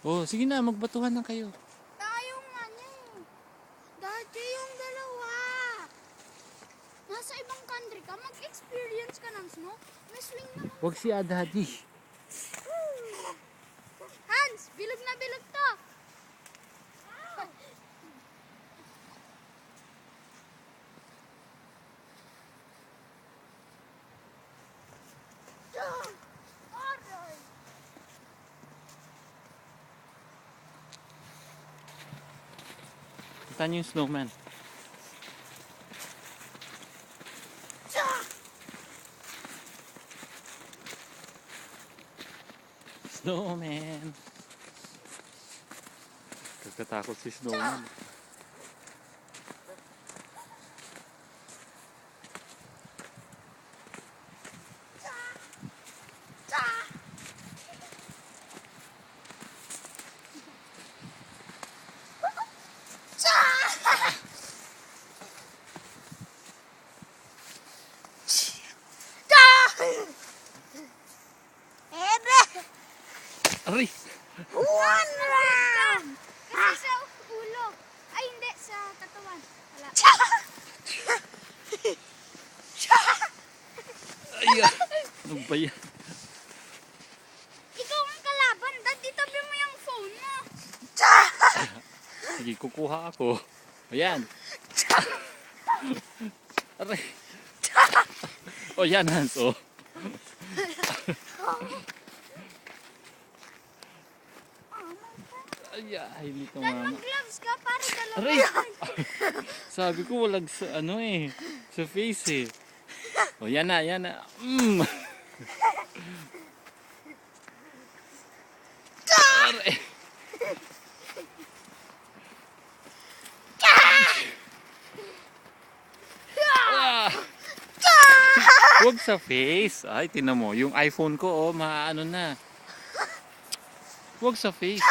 Oh, sige na, magbatuhan na kayo. Tayo nga niya eh. Dati yung dalawa. Nasa ibang country ka, mag-experience ka ng snow. May swing naman. Huwag si Daddy. Hans, bilog na bilog to. Aray. Kita niyo yung snowman. Snowman. Kakatakot si snowman. Aray! Kasi sa ulo. Ay, hindi. Sa katawan. Wala. Ay! Ano ba yan? Ikaw ang kalaban. Dad, itabi mo yung phone mo. Sige, kukuha ako. Ayan. Aray! O yan, Hans. O. Ay, hindi Dad, tumama. mag-gloves ka para dalawa. Aray! Sabi ko walang sa ano eh. Sa face eh. O yan na, yan na. Aray! Ah! Huwag sa face. Ay, tinan mo. Yung iPhone ko, oh, maano na. Huwag sa face.